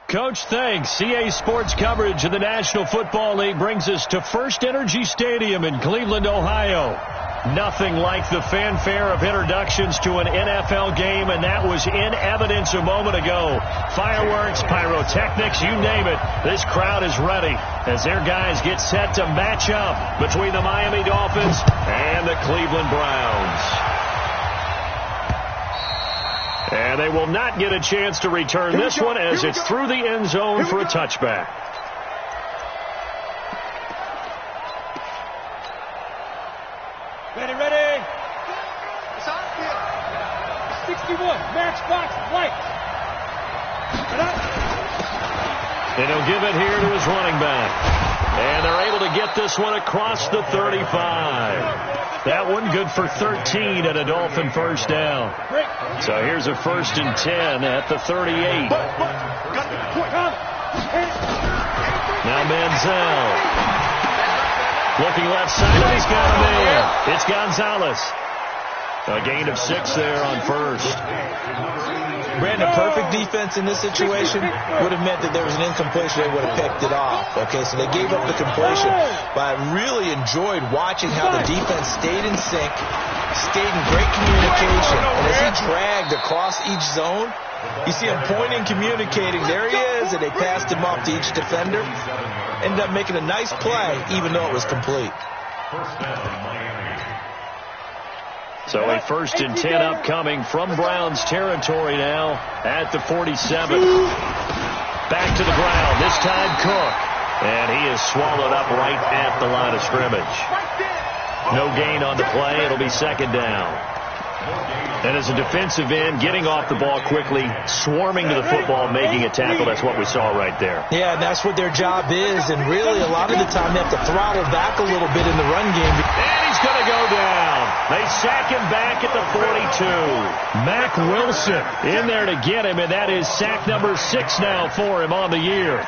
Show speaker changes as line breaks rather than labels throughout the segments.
Coach, thanks. CA Sports coverage of the National Football League brings us to First Energy Stadium in Cleveland, Ohio. Nothing like the fanfare of introductions to an NFL game, and that was in evidence a moment ago. Fireworks, pyrotechnics, you name it. This crowd is ready as their guys get set to match up between the Miami Dolphins and the Cleveland Browns. And they will not get a chance to return this one as it's through the end zone for a touchback.
Ready, ready. It's on field. 61, matchbox, light.
And he'll give it here to his running back. And they're able to get this one across the 35. That one good for 13 and a Dolphin first down. So here's a 1st and 10 at the 38. Now Manziel. Looking left side, and he's got him in. It's Gonzalez. A gain of 6 there on first.
Brandon, perfect defense in this situation would have meant that there was an incompletion. They would have picked it off. Okay, so they gave up the completion. But I really enjoyed watching how the defense stayed in sync, stayed in great communication. And as he dragged across each zone, you see him pointing, communicating. There he is, and they passed him off to each defender. Ended up making a nice play, even though it was complete.
So a 1st and 10 upcoming from Browns territory now at the 47. Back to the ground, this time Cook. And he is swallowed up right at the line of scrimmage. No gain on the play. It'll be 2nd down. And as a defensive end, getting off the ball quickly, swarming to the football, making a tackle, that's what we saw right there.
Yeah, and that's what their job is. And really, a lot of the time, they have to throttle back a little bit in the run game.
And he's going to go down. They sack him back at the 42. Mack Wilson in there to get him, and that is sack number 6 now for him on the year.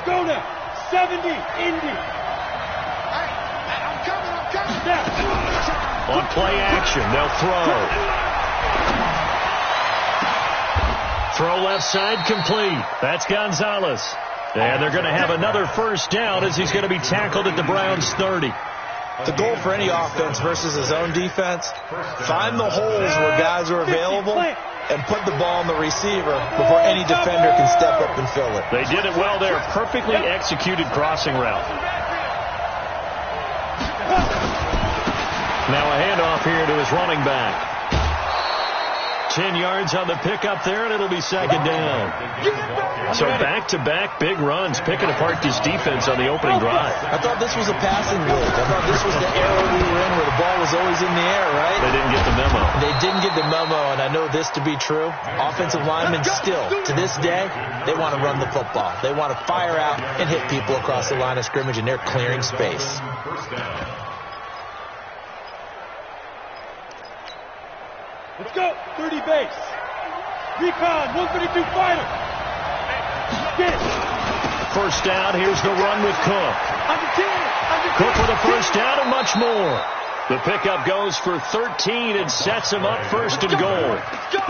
Go now. 70, Indy. I'm coming.
On play action, they'll throw. Throw left side complete. That's Gonzalez. And they're going to have another 1st down as he's going to be tackled at the Browns 30.
The goal for any offense versus his own defense, find the holes where guys are available and put the ball on the receiver before any defender can step up and fill it.
They did it well there. Perfectly executed crossing route. Now a handoff here to his running back. 10 yards on the pickup there, and it'll be 2nd down. So back-to-back big runs, picking apart this defense on the opening drive.
I thought this was a passing league. I thought this was the era we were in where the ball was always in the air, right?
They didn't get the memo.
They didn't get the memo, and I know this to be true. Offensive linemen still, to this day, they want to run the football. They want to fire out and hit people across the line of scrimmage, and they're clearing space.
Let's go. 30 base. Recon. 132 fighter. Get it.
1st down. Here's the run with Cook. Cook with a 1st down and much more. The pickup goes for 13 and sets him up 1st and goal.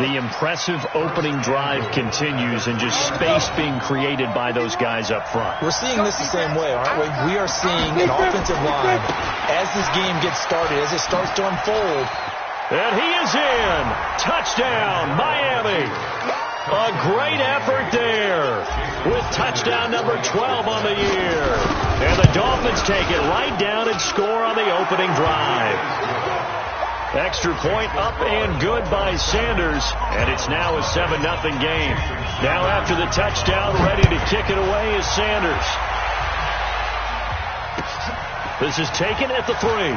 The impressive opening drive continues and just space being created by those guys up front.
We're seeing this the same way, aren't we? We are seeing an offensive line as this game gets started, as it starts to unfold.
And he is in. Touchdown, Miami. A great effort there with touchdown number 12 on the year. And the Dolphins take it right down and score on the opening drive. Extra point up and good by Sanders. And it's now a 7-0 game. Now after the touchdown, ready to kick it away is Sanders. This is taken at the 3.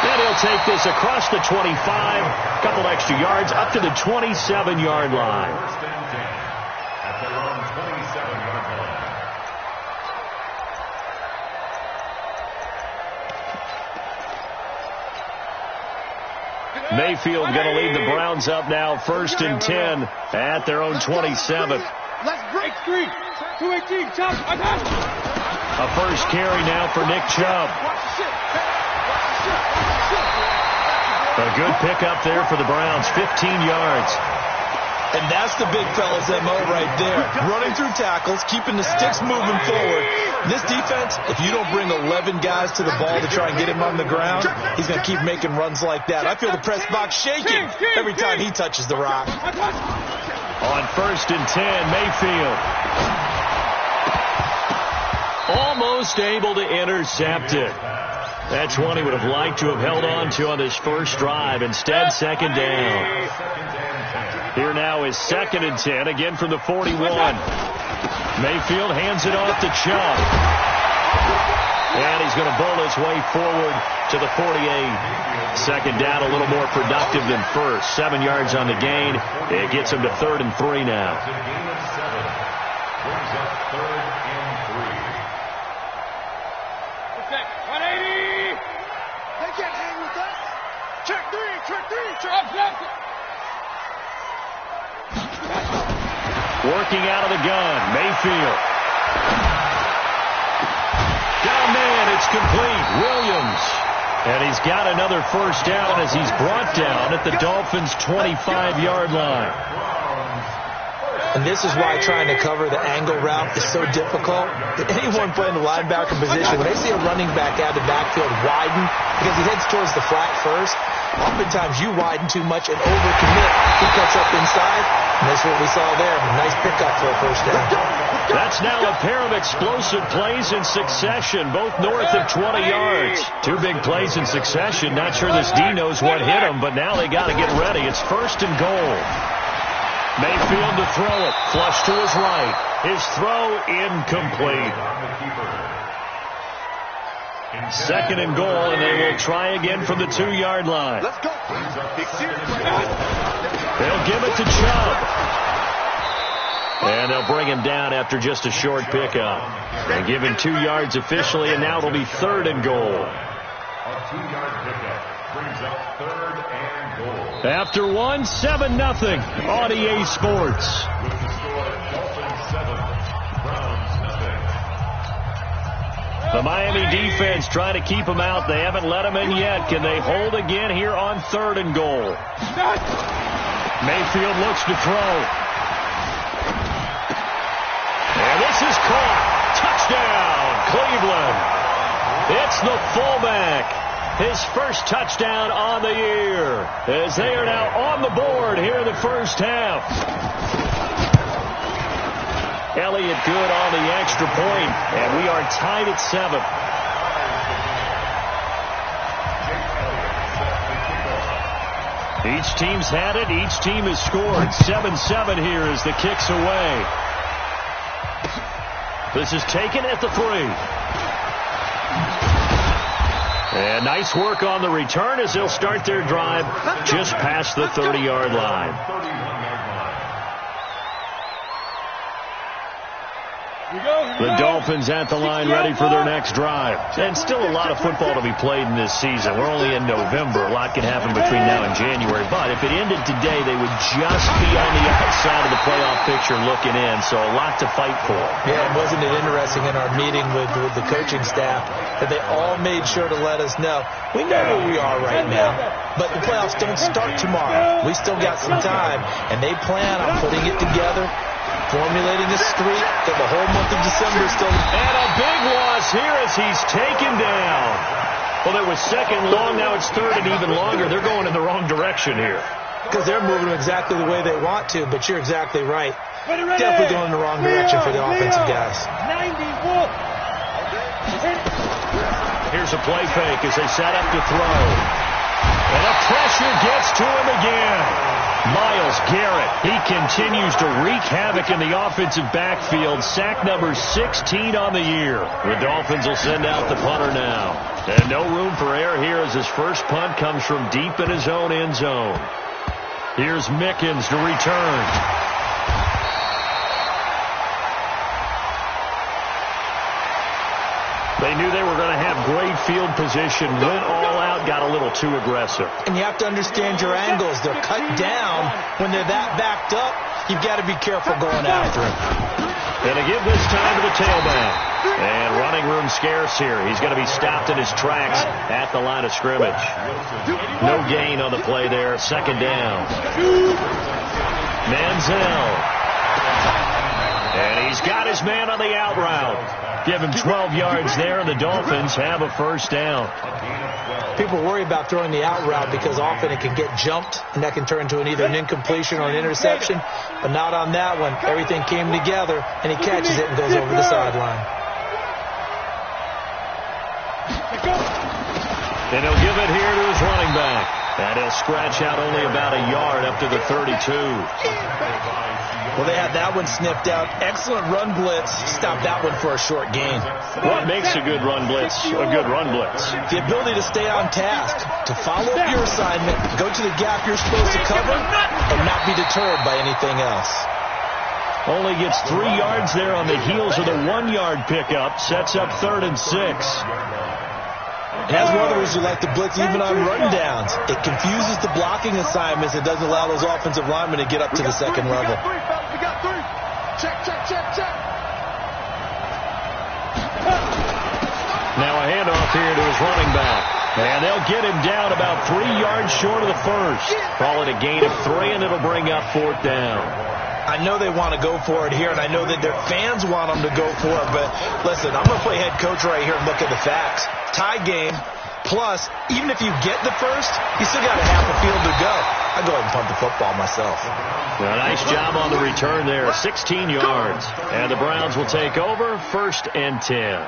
And he'll take this across the 25, a couple extra yards, up to the 27-yard line. Mayfield going to lead the Browns up now, 1st and 10 at their own 27.
Let's break 3. 218. Chubb. I got you.
A 1st carry now for Nick Chubb. A good pickup there for the Browns, 15 yards.
And that's the big fella's MO right there. Running through tackles, keeping the sticks moving forward. This defense, if you don't bring 11 guys to the ball to try and get him on the ground, he's going to keep making runs like that. I feel the press box shaking every time he touches the rock.
On 1st and 10, Mayfield. Almost able to intercept it. That's one he would have liked to have held on to on his first drive. Instead, 2nd down. Here now is 2nd and 10, again from the 41. Mayfield hands it off to Chubb. And he's going to bowl his way forward to the 48. 2nd down, a little more productive than first. 7 yards on the gain. It gets him to 3rd and 3 now.
Okay, 180. They can't hang with us. Check three, check.
Working out of the gun, Mayfield. Down man, it's complete. Williams. And he's got another first down as he's brought down at the Dolphins' 25-yard line.
And this is why trying to cover the angle route is so difficult. Anyone playing the linebacker position, when they see a running back out of the backfield widen, because he heads towards the flat first, oftentimes you widen too much and overcommit. He cuts up inside, and that's what we saw there. A nice pickup for a first down.
That's now a pair of explosive plays in succession, both north of 20 yards. 2 big plays in succession. Not sure this D knows what hit him, but now they got to get ready. It's 1st and goal. Mayfield to throw it. Flush to his right. His throw incomplete. 2nd and goal, and they will try again from the 2-yard line.
Let's go.
They'll give it to Chubb. And they'll bring him down after just a short pickup. They give him 2 yards officially, and now it'll be 3rd and goal.
A 2-yard pickup brings up 3rd and goal.
After 7-0 on EA Sports.
With the score, Dolphins 7, Browns nothing.
The Miami defense trying to keep him out. They haven't let him in yet. Can they hold again here on 3rd and goal? Mayfield looks to throw. And this is caught. Touchdown, Cleveland. It's the fullback. His first touchdown on the year, as they are now on the board here in the first half. Elliott good on the extra point, and we are tied at 7. Each team's had it. Each team has scored. 7-7 here as the kick's away. This is taken at the 3. And nice work on the return as they'll start their drive just past the 30-yard line. The Dolphins at the line ready for their next drive. And still a lot of football to be played in this season. We're only in November. A lot can happen between now and January. But if it ended today, they would just be on the outside of the playoff picture looking in. So a lot to fight for.
Yeah, and wasn't it interesting in our meeting with the coaching staff that they all made sure to let us know, we know where we are right now, but the playoffs don't start tomorrow. We still got some time, and they plan on putting it together, formulating a streak that the whole month of December still.
And a big loss here as he's taken down. Well, it was 2nd long, now it's 3rd and even longer. They're going in the wrong direction here.
Because they're moving exactly the way they want to, but you're exactly right. Definitely going in the wrong direction for the offensive guys.
91.
Here's a play fake as they set up to throw. And the pressure gets to him again. Myles Garrett, he continues to wreak havoc in the offensive backfield. Sack number 16 on the year. The Dolphins will send out the punter now. And no room for error here as his first punt comes from deep in his own end zone. Here's Mickens to return. They knew they were going to have great field position, went all out, got a little too aggressive.
And you have to understand your angles. They're cut down. When they're that backed up, you've got to be careful going after them.
And they give this time to the tailback. And running room scarce here. He's going to be stopped in his tracks at the line of scrimmage. No gain on the play there. 2nd down. Manziel. And he's got his man on the out route. Give him 12 yards there, and the Dolphins have a first down.
People worry about throwing the out route because often it can get jumped, and that can turn into either an incompletion or an interception. But not on that one. Everything came together, and he catches it and goes over the sideline.
And he'll give it here to his running back. And he'll scratch out only about a yard up to the 32.
Well, they had that one sniffed out. Excellent run blitz. Stop that one for a short gain.
What makes a good run blitz a good run blitz?
The ability to stay on task, to follow up your assignment, go to the gap you're supposed to cover, and not be deterred by anything else.
Only gets 3 yards there on the heels of the 1-yard pickup. Sets up 3rd and 6.
And as runners, you like to blitz even on run downs. It confuses the blocking assignments. It doesn't allow those offensive linemen to get up to the second level.
We got 3. Check.
Now a handoff here to his running back. And they'll get him down about 3 yards short of the first. Call it a gain of 3, and it'll bring up 4th down.
I know they want to go for it here, and I know that their fans want them to go for it, but listen, I'm going to play head coach right here and look at the facts. Tie game, plus, even if you get the first, you still got a half a field to go. I go ahead and punt the football myself.
Well, nice job on the return there, 16 yards. And the Browns will take over, 1st and 10.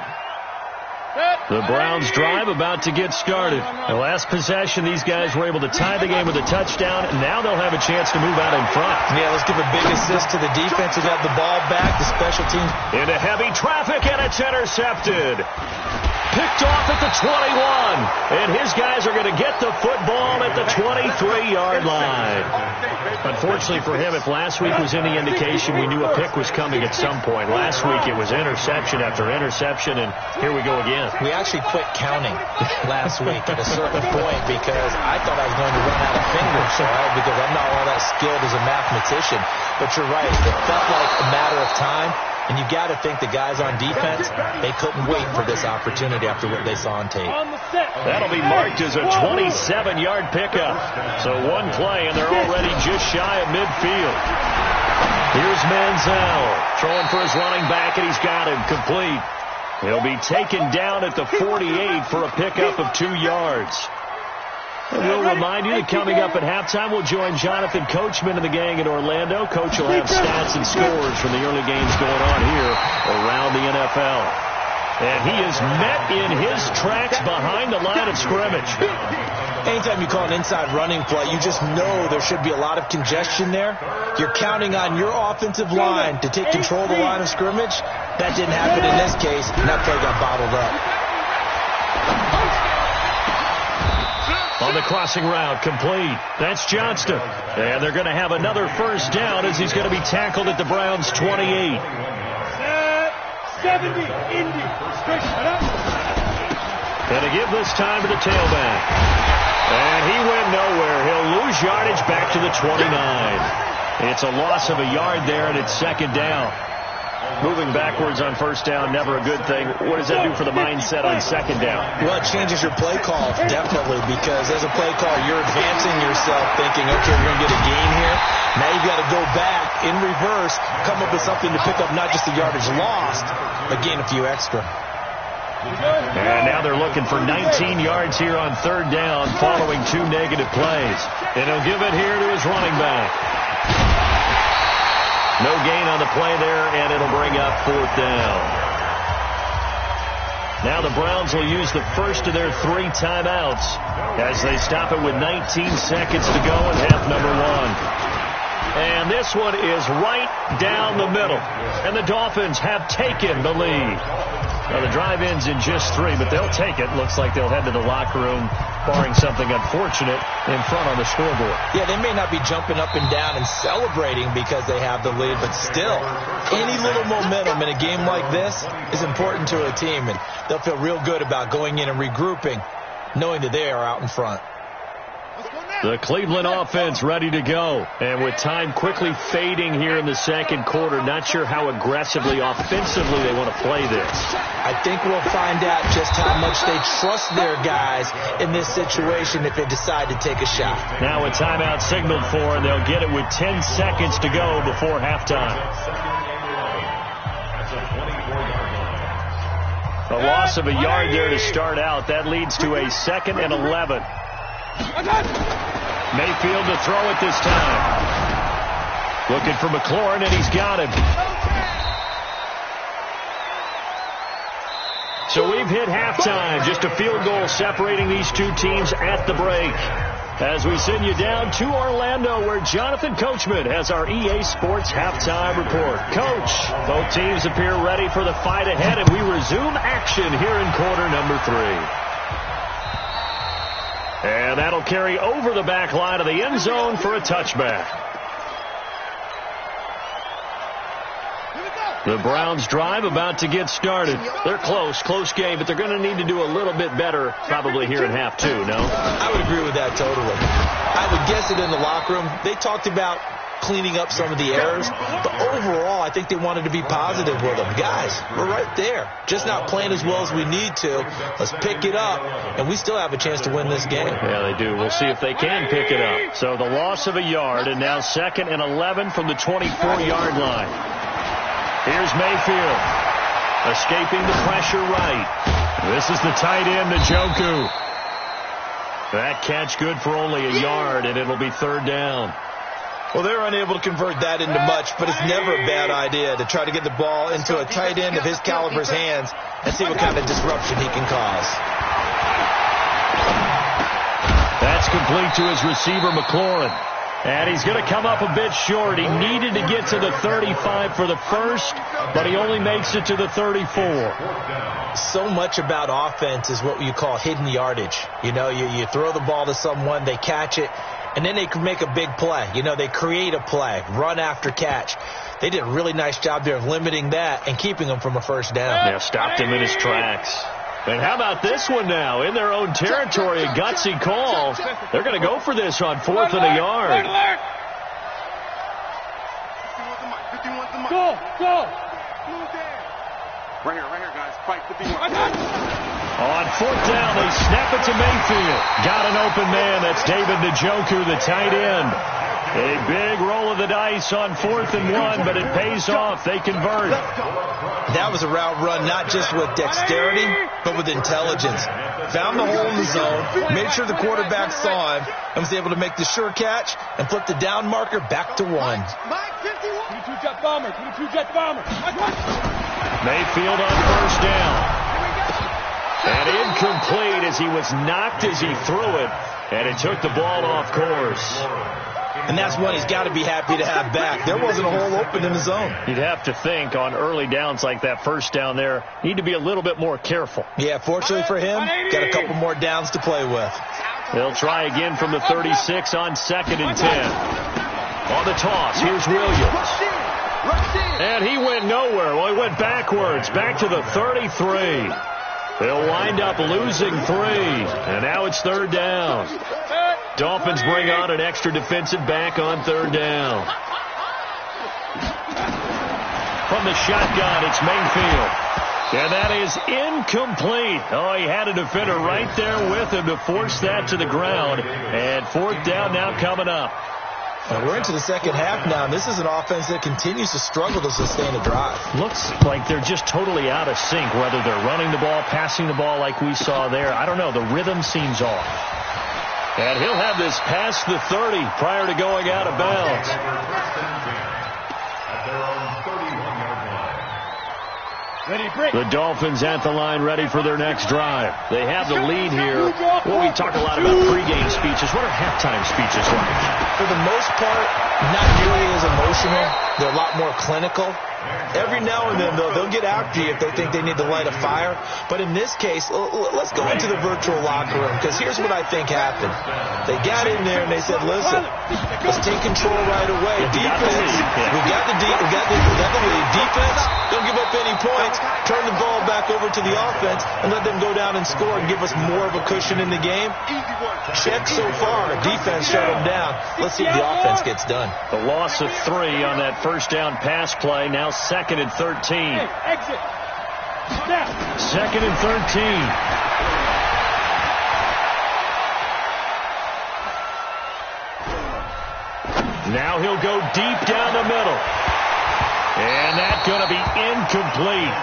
The Browns drive about to get started. The last possession, these guys were able to tie the game with a touchdown, and now they'll have a chance to move out in front.
Yeah, let's give a big assist to the defense who got the ball back, the special teams.
Into heavy traffic, and it's intercepted. Picked off at the 21, and his guys are going to get the football at the 23-yard line. Unfortunately for him, if last week was any indication, we knew a pick was coming at some point. Last week it was interception after interception, and here we go again.
We actually quit counting last week at a certain point because I thought I was going to run out of fingers, right? Because I'm not all that skilled as a mathematician. But you're right. It felt like a matter of time. And you got to think the guys on defense, they couldn't wait for this opportunity after what they saw on tape.
That'll be marked as a 27-yard pickup. So one play, and they're already just shy of midfield. Here's Manziel throwing for his running back, and he's got him complete. He'll be taken down at the 48 for a pickup of 2 yards. And we'll remind you that coming up at halftime, we'll join Jonathan Coachman and the gang in Orlando. Coach will have stats and scores from the early games going on here around the NFL. And he is met in his tracks behind the line of scrimmage.
Anytime you call an inside running play, you just know there should be a lot of congestion there. You're counting on your offensive line to take control of the line of scrimmage. That didn't happen in this case, and that play got bottled up.
On the crossing route, complete. That's Johnston. And they're going to have another first down as he's going to be tackled at the Browns' 28.
70, Indy.
And to give this time to the tailback. And he went nowhere. He'll lose yardage back to the 29. It's a loss of a yard there, and it's 2nd down. Moving backwards on first down, never a good thing. What does that do for the mindset on 2nd down?
Well, it changes your play call, definitely, because as a play call, you're advancing yourself thinking, okay, we're going to get a gain here. Now you've got to go back in reverse, come up with something to pick up not just the yardage lost, but gain a few extra.
And now they're looking for 19 yards here on 3rd down following 2 negative plays. And he'll give it here to his running back. No gain on the play there, and it'll bring up 4th down. Now the Browns will use the first of their 3 timeouts as they stop it with 19 seconds to go in half number 1. And this one is right down the middle, and the Dolphins have taken the lead. Now the drive ends in just 3, but they'll take it. Looks like they'll head to the locker room, barring something unfortunate, in front on the scoreboard.
Yeah, they may not be jumping up and down and celebrating because they have the lead, but still, any little momentum in a game like this is important to a team, and they'll feel real good about going in and regrouping, knowing that they are out in front.
Let's go now.
The Cleveland offense ready to go. And with time quickly fading here in the second quarter, not sure how aggressively, offensively they want to play this.
I think we'll find out just how much they trust their guys in this situation if they decide to take a shot.
Now a timeout signaled for, and they'll get it with 10 seconds to go before halftime. A loss of a yard there to start out. That leads to a 2nd and 11. Mayfield to throw it this time. Looking for McLaurin, and he's got him. So we've hit halftime. Just a field goal separating these two teams at the break. As we send you down to Orlando, where Jonathan Coachman has our EA Sports halftime report. Coach, both teams appear ready for the fight ahead, and we resume action here in quarter number 3. And that'll carry over the back line of the end zone for a touchback. The Browns drive about to get started. They're close game, but they're going to need to do a little bit better probably here in half 2, no?
I would agree with that totally. I would guess it in the locker room. They talked about cleaning up some of the errors, but overall I think they wanted to be positive with them. Guys, we're right there. Just not playing as well as we need to. Let's pick it up, and we still have a chance to win this game.
Yeah, they do. We'll see if they can pick it up. So the loss of a yard, and now 2nd and 11 from the 24-yard line. Here's Mayfield, escaping the pressure right. This is the tight end, Njoku. That catch good for only a yard, and it'll be 3rd down.
Well, they're unable to convert that into much, but it's never a bad idea to try to get the ball into a tight end of his caliber's hands and see what kind of disruption he can cause.
That's complete to his receiver, McLaurin. And he's going to come up a bit short. He needed to get to the 35 for the first, but he only makes it to the 34.
So much about offense is what you call hidden yardage. You know, you throw the ball to someone, they catch it, and then they can make a big play. You know, they create a play, run after catch. They did a really nice job there of limiting that and keeping him from a first down.
Yeah, stopped him in his tracks. And how about this one now? In their own territory, a gutsy call. They're going to go for this on 4th and a yard.
Go!
Right here, guys. Fight the B1.
On 4th down, they snap it to Mayfield. Got an open man. That's David Njoku, the tight end. A big roll of the dice on 4th and 1, but it pays off. They convert.
That was a route run not just with dexterity, but with intelligence. Found the hole in the zone, made sure the quarterback saw him, and was able to make the sure catch and flip the down marker back to 1.
22-jet bomber.
Mayfield on 1st down. And incomplete as he was knocked as he threw it, and it took the ball off course.
And that's one he's got to be happy to have back. There wasn't a hole open in the zone.
You'd have to think on early downs like that first down there, need to be a little bit more careful.
Yeah, fortunately for him, got a couple more downs to play with.
They'll try again from the 36 on 2nd and 10. On the toss, here's Williams. And he went nowhere. Well, he went backwards, back to the 33. They'll wind up losing 3, and now it's 3rd down. Dolphins bring on an extra defensive back on 3rd down. From the shotgun, it's Mayfield. And that is incomplete. Oh, he had a defender right there with him to force that to the ground. And 4th down now coming up.
And we're into the second half now, and this is an offense that continues to struggle to sustain a drive.
Looks like they're just totally out of sync, whether they're running the ball, passing the ball like we saw there. I don't know. The rhythm seems off. And he'll have this past the 30 prior to going out of bounds. The Dolphins at the line ready for their next drive. They have the lead here. Well, we talk a lot about pregame speeches. What are halftime speeches like?
For the most part, not nearly as emotional. They're a lot more clinical. Every now and then, though, they'll get after you if they think they need to light a fire. But in this case, let's go into the virtual locker room, because here's what I think happened. They got in there and they said, listen, let's take control right away. Defense, we got the lead. Defense, don't give up any points. Turn the ball back over to the offense and let them go down and score and give us more of a cushion in the game. Check so far. Defense shut them down. Let's see if the offense gets done.
The loss of 3 on that first down pass play. Now 2nd and 13.
Exit. Step.
2nd and 13. Now he'll go deep down the middle. And that's going to be incomplete.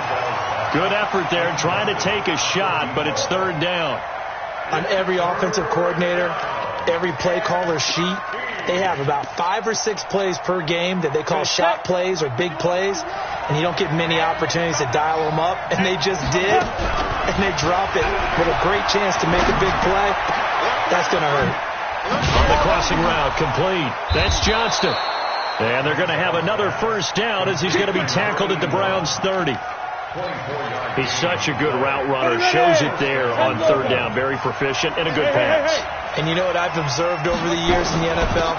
Good effort there trying to take a shot, but it's 3rd down.
On every offensive coordinator, every play caller sheet, they have about 5 or 6 plays per game that they call shot plays or big plays, and you don't get many opportunities to dial them up, and they just did, and they drop it with a great chance to make a big play. That's going to hurt.
On the crossing route, complete. That's Johnston. And they're going to have another first down as he's going to be tackled at the Browns' 30. He's such a good route runner. Shows it there on 3rd down. Very proficient and a good pass.
And you know what I've observed over the years in the NFL?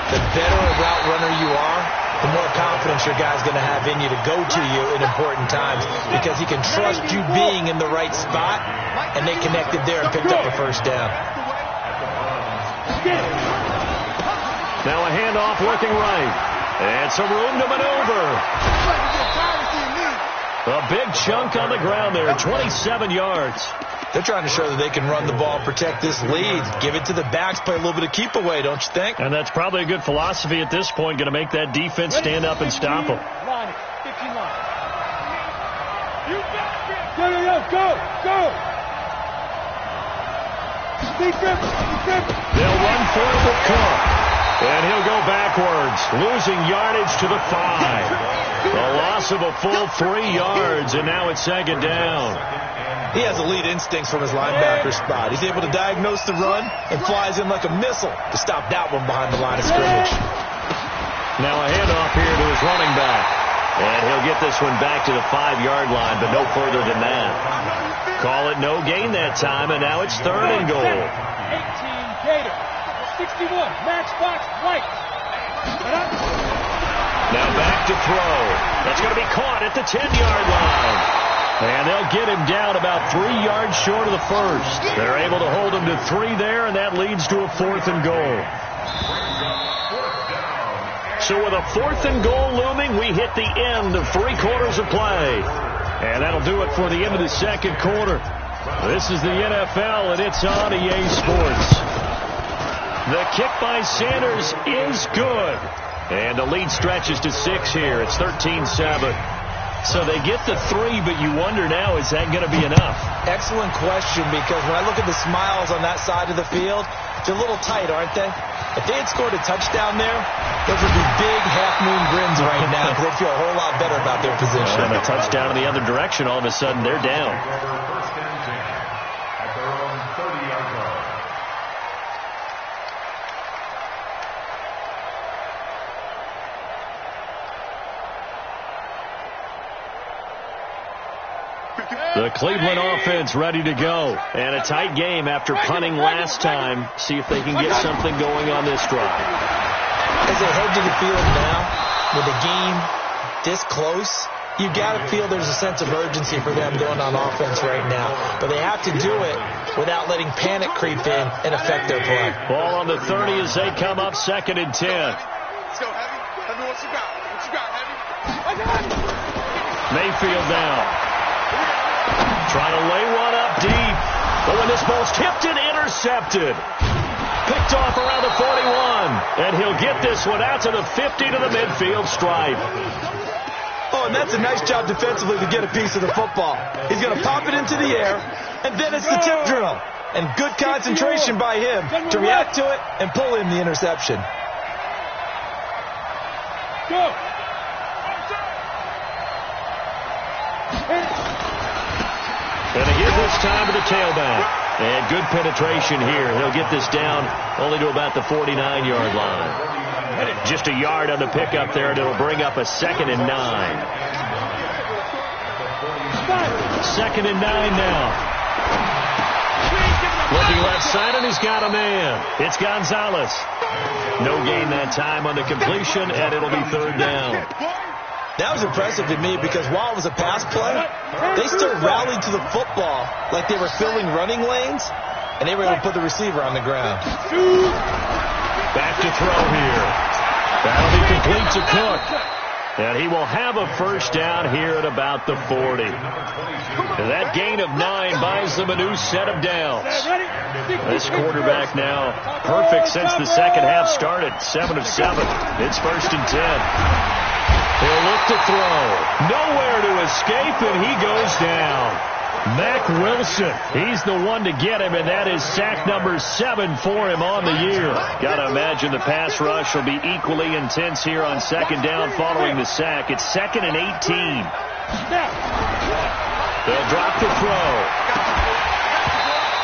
The better a route runner you are, the more confidence your guy's going to have in you to go to you in important times, because he can trust you being in the right spot, and they connected there and picked up a first down.
Now a handoff looking right. And some room to maneuver. A big chunk on the ground there, 27 yards.
They're trying to show that they can run the ball, protect this lead, give it to the backs, play a little bit of keep away, don't you think?
And that's probably a good philosophy at this point, going to make that defense stand up and stop them.
Line it. 15 line. Go.
They'll run for it with Cook. And he'll go backwards, losing yardage to the 5. A loss of a full 3 yards, and now it's 2nd down.
He has elite instincts from his linebacker spot. He's able to diagnose the run and flies in like a missile to stop that one behind the line of scrimmage.
Now a handoff here to his running back. And he'll get this one back to the 5-yard line, but no further than that. Call it no gain that time, and now it's 3rd and goal.
18 Gator. 61, match box, right.
Now back to throw. That's going to be caught at the 10-yard line. And they'll get him down about 3 yards short of the first. They're able to hold him to 3 there, and that leads to a 4th and goal. So with a 4th and goal looming, we hit the end of 3 quarters of play. And that'll do it for the end of the 2nd quarter. This is the NFL, and it's on EA Sports. The kick by Sanders is good. And the lead stretches to 6 here. It's 13-7. So they get the 3, but you wonder now, is that going to be enough?
Excellent question, because when I look at the smiles on that side of the field, they're a little tight, aren't they? If they had scored a touchdown there, those would be big half-moon grins right now, because they'd feel a whole lot better about their position.
And a touchdown in the other direction, all of a sudden they're down.
At their own 30-yard line.
The Cleveland offense ready to go. And a tight game after punting last time. See if they can get something going on this drive.
As they head to the field now, with the game this close, you got to feel there's a sense of urgency for them going on offense right now. But they have to do it without letting panic creep in and affect their play.
Ball on the 30 as they come up 2nd and 10.
Let's go, Heavy. Heavy, what you got? What you got, Heavy?
Mayfield now. Trying to lay one up deep. But when this ball's tipped and intercepted. Picked off around the 41. And he'll get this one out to the 50 to the midfield stripe.
Oh, and that's a nice job defensively to get a piece of the football. He's going to pop it into the air, and then it's the tip drill. And good concentration by him to react to it and pull in the interception.
Go.
And again this time to the tailback. And good penetration here. He'll get this down only to about the 49-yard line. Just a yard on the pickup there, and it'll bring up a 2nd and 9. 2nd and 9 now. Looking left side, and he's got a man. It's Gonzalez. No gain that time on the completion, and it'll be 3rd down.
That was impressive to me because while it was a pass play, they still rallied to the football like they were filling running lanes, and they were able to put the receiver on the ground.
Back to throw here. That'll be complete to Cook. And he will have a 1st down here at about the 40. And that gain of 9 buys them a new set of downs. This quarterback now perfect since the second half started. 7 of 7. It's 1st and 10. He'll look to throw. Nowhere to escape, and he goes down. Mack Wilson, he's the one to get him, and that is sack number 7 for him on the year. Got to imagine the pass rush will be equally intense here on 2nd down following the sack. It's 2nd and 18. They'll drop the throw.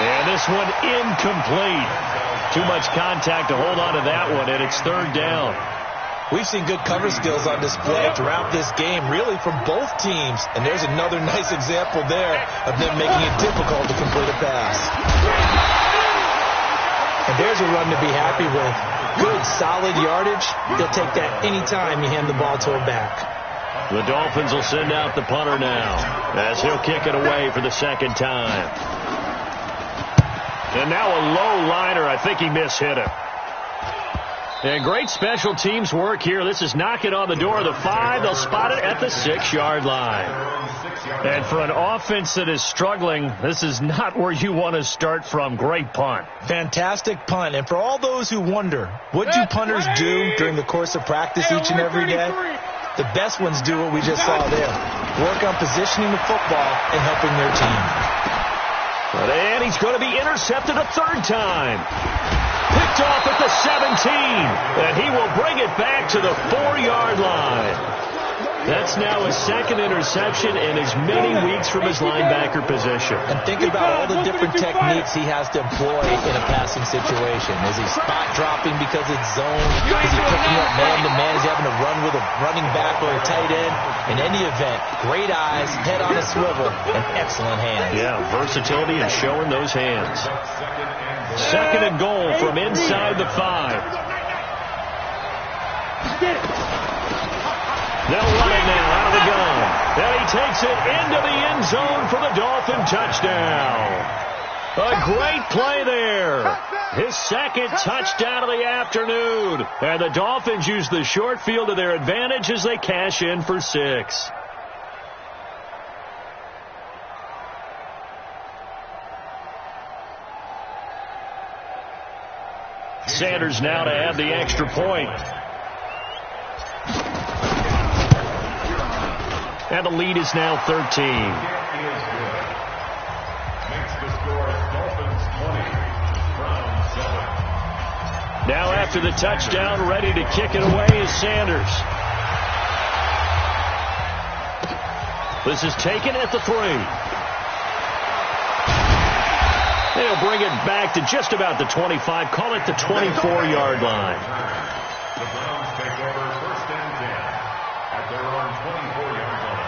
And this one incomplete. Too much contact to hold on to that one, and it's 3rd down.
We've seen good cover skills on display throughout this game, really from both teams. And there's another nice example there of them making it difficult to complete a pass. And there's a run to be happy with. Good, solid yardage. He'll take that anytime you hand the ball to him back.
The Dolphins will send out the punter now as he'll kick it away for the 2nd time. And now a low liner. I think he mishit him. And great special teams work here. This is knocking on the door of the 5. They'll spot it at the 6-yard line. And for an offense that is struggling, this is not where you want to start from. Great punt.
Fantastic punt. And for all those who wonder, what do punters do during the course of practice each and every day? The best ones do what we just saw there. Work on positioning the football and helping their team.
And he's going to be intercepted a 3rd time. Picked off at the 17, and he will bring it back to the 4-yard line. That's now his 2nd interception in as many weeks from his linebacker position.
And think about all the different techniques he has to employ in a passing situation. Is he spot dropping because it's zone? Is he picking up man-to-man? Is he having to run with a running back or a tight end? In any event, great eyes, head on a swivel, and excellent hands.
Yeah, versatility and showing those hands. 2nd and goal from inside the 5. They'll run it now out of the gun. And he takes it into the end zone for the Dolphin touchdown. A great play there. His 2nd touchdown of the afternoon. And the Dolphins use the short field to their advantage as they cash in for 6. Sanders now to add the extra point. And the lead is now 13. Now after the touchdown, ready to kick it away is Sanders. This is taken at the 3. They'll bring it back to just about the 25. Call it the 24-yard line.
The Browns take over 1st and 10 at their own 24-yard line.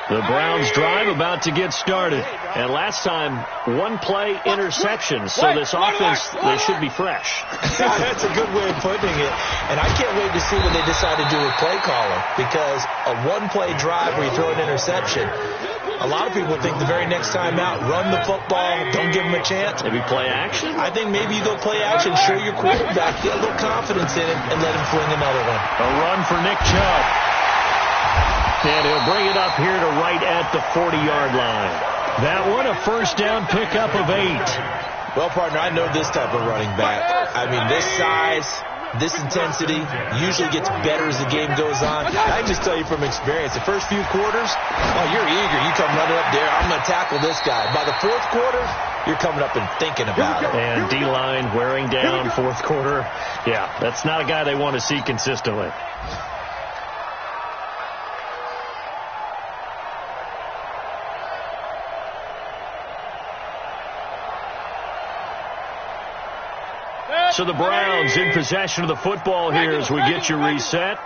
The Browns drive about to get started. And last time, 1-play interception. So this offense, they should be fresh.
That's a good way of putting it. And I can't wait to see what they decide to do with play calling. Because a 1-play drive where you throw an interception, a lot of people think the very next time out, run the football, don't give them a chance.
Maybe play action?
I think maybe you go play action, show your quarterback, get a little confidence in it, and let him fling another one.
A run for Nick Chubb. And he'll bring it up here to right at the 40-yard line. That one, a 1st down pickup of 8.
Well, partner, I know this type of running back. I mean, this size, this intensity usually gets better as the game goes on. I can just tell you from experience, the first few quarters, oh, you're eager. You come running up there, I'm going to tackle this guy. By the 4th quarter, you're coming up and thinking about it.
And D-line wearing down 4th quarter. Yeah, that's not a guy they want to see consistently. So the Browns in possession of the football here as we get you reset.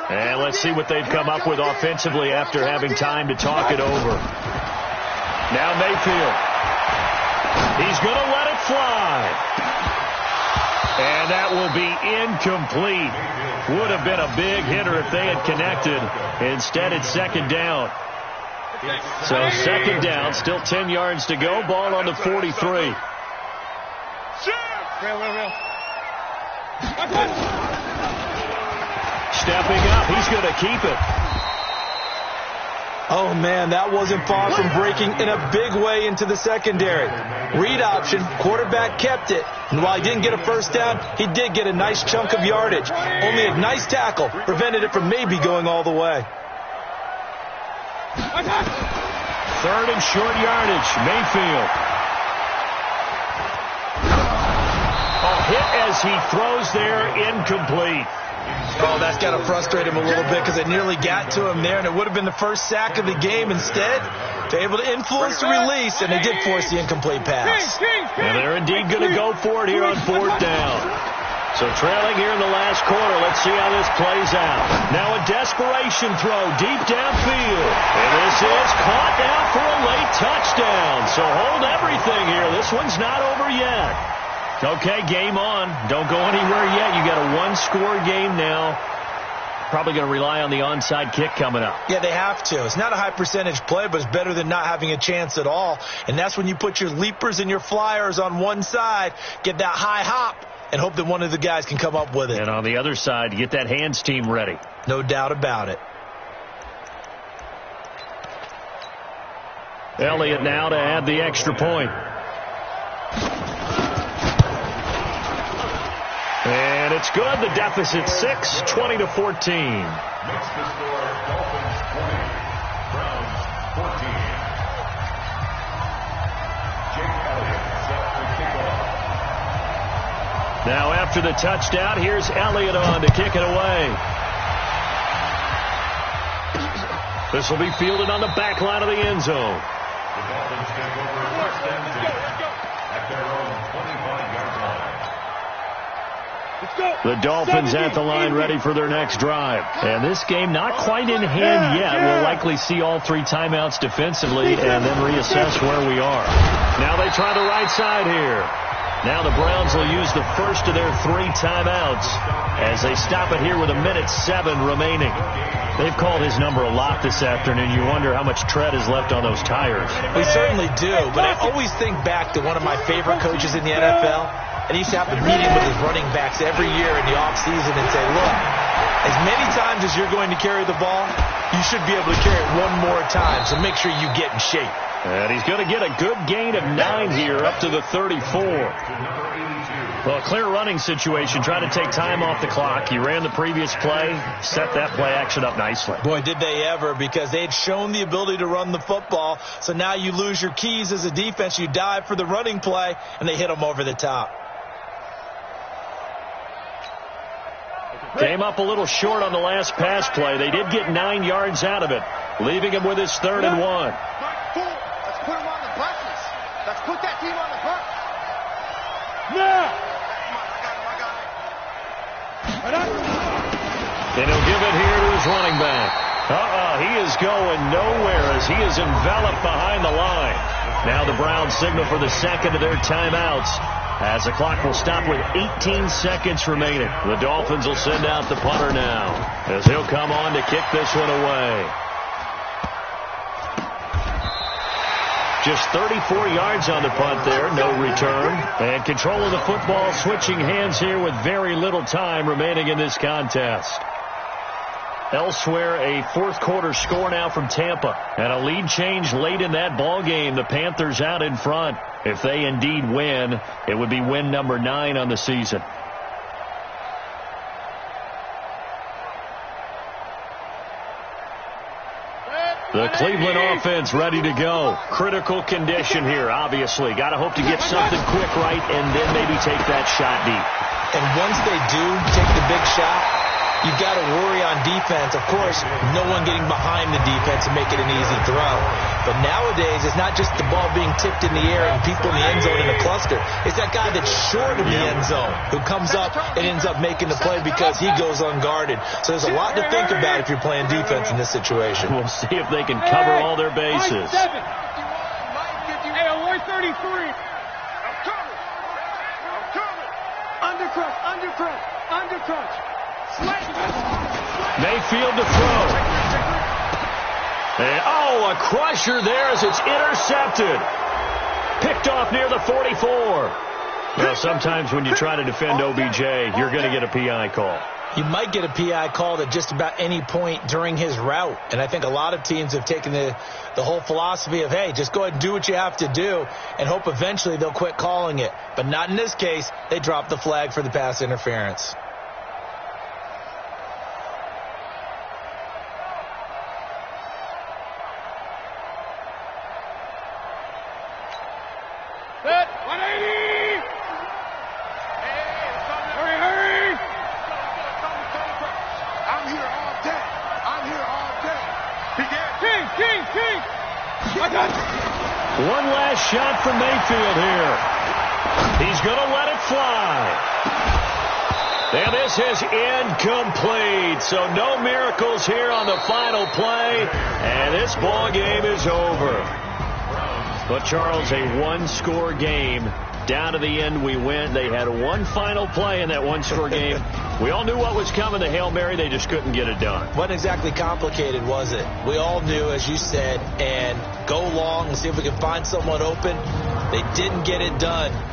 And let's see what they've come up with offensively after having time to talk it over. Now Mayfield. He's going to let it fly. And that will be incomplete. Would have been a big hitter if they had connected. Instead, it's second down. So second down, still 10 yards to go. Ball on the 43. Stepping up, he's going to keep it.
Oh, man, that wasn't far from breaking in a big way into the secondary. Read option, quarterback kept it. And while he didn't get a first down, he did get a nice chunk of yardage. Only a nice tackle prevented it from maybe going all the way.
Third and short yardage, Mayfield. A hit as he throws there, incomplete.
Oh, that's got to frustrate him a little bit because it nearly got to him there, and it would have been the first sack of the game. Instead, they're able to influence the release, and they did force the incomplete pass.
And they're indeed going to go for it here on fourth down. So trailing here in the last quarter, let's see how this plays out. Now a desperation throw deep downfield. And this is caught now for a late touchdown. So hold everything here. This one's not over yet. Okay, game on. Don't go anywhere yet. You got a one-score game now. Probably going to rely on the onside kick coming up.
Yeah, they have to. It's not a high-percentage play, but it's better than not having a chance at all. And that's when you put your leapers and your flyers on one side, get that high hop, and hope that one of the guys can come up with it.
And on the other side, get that hands team ready.
No doubt about it.
Elliott now to add the extra point. And it's good. The deficit 6, 20-14.
Makes the score Dolphins 20, Browns 14. Jake Elliott set for kickoff.
Now after the touchdown, here's Elliott on to kick it away. This will be fielded on the back line of the end zone.
The Dolphins take over first and 10 at their own 25-yard line.
The Dolphins at the line ready for their next drive. And this game not quite in hand yet. We'll likely see all three timeouts defensively and then reassess where we are. Now they try the right side here. Now the Browns will use the first of their three timeouts as they stop it here with 1:07 remaining. They've called his number a lot this afternoon. You wonder how much tread is left on those tires.
We certainly do, but I always think back to one of my favorite coaches in the NFL. And he used to have a meeting with his running backs every year in the offseason and say, look, as many times as you're going to carry the ball, you should be able to carry it one more time, so make sure you get in shape.
And he's going to get a good gain of 9 here up to the 34. Well, a clear running situation. Trying to take time off the clock. He ran the previous play, set that play action up nicely.
Boy, did they ever, because they had shown the ability to run the football. So now you lose your keys as a defense. You dive for the running play, and they hit them over the top.
Came up a little short on the last pass play. They did get 9 yards out of it, leaving him with his 3rd and 1.
Let's put him on the buses. Let's put that team on the bus.
Now!
And he'll give it here to his running back. He is going nowhere as he is enveloped behind the line. Now the Browns signal for the second of their timeouts, as the clock will stop with 18 seconds remaining. The Dolphins will send out the punter now, as he'll come on to kick this one away. Just 34 yards on the punt there, no return. And control of the football switching hands here with very little time remaining in this contest. Elsewhere, a fourth quarter score now from Tampa. And a lead change late in that ball game. The Panthers out in front. If they indeed win, it would be win number 9 on the season. The Cleveland offense ready to go. Critical condition here, obviously. Got to hope to get something quick right and then maybe take that shot deep.
And once they do take the big shot, you've got to worry on defense. Of course, no one getting behind the defense and make it an easy throw. But nowadays, it's not just the ball being tipped in the air and people in the end zone in a cluster. It's that guy that's short of the end zone who comes up and ends up making the play because he goes unguarded. So there's a lot to think about if you're playing defense in this situation.
We'll see if they can cover all their bases.
Hey, Aloy 33. I'm coming. Undercrunch.
Mayfield to throw. And, a crusher there as it's intercepted. Picked off near the 44. Well, sometimes when you try to defend OBJ, you're going to get a PI call.
You might get a PI called at just about any point during his route. And I think a lot of teams have taken the whole philosophy of, hey, just go ahead and do what you have to do and hope eventually they'll quit calling it. But not in this case. They dropped the flag for the pass interference.
Set. 180. Hurry.
I'm here all day.
King. I got you.
One last shot from Mayfield here. He's going to let it fly. And this is incomplete. So no miracles here on the final play. And this ball game is over. But, Charles, a one-score game. Down to the end we went. They had one final play in that one-score game. We all knew what was coming, the Hail Mary. They just couldn't get it done.
Wasn't exactly complicated, was it? We all knew, as you said, and go long and see if we can find someone open. They didn't get it done.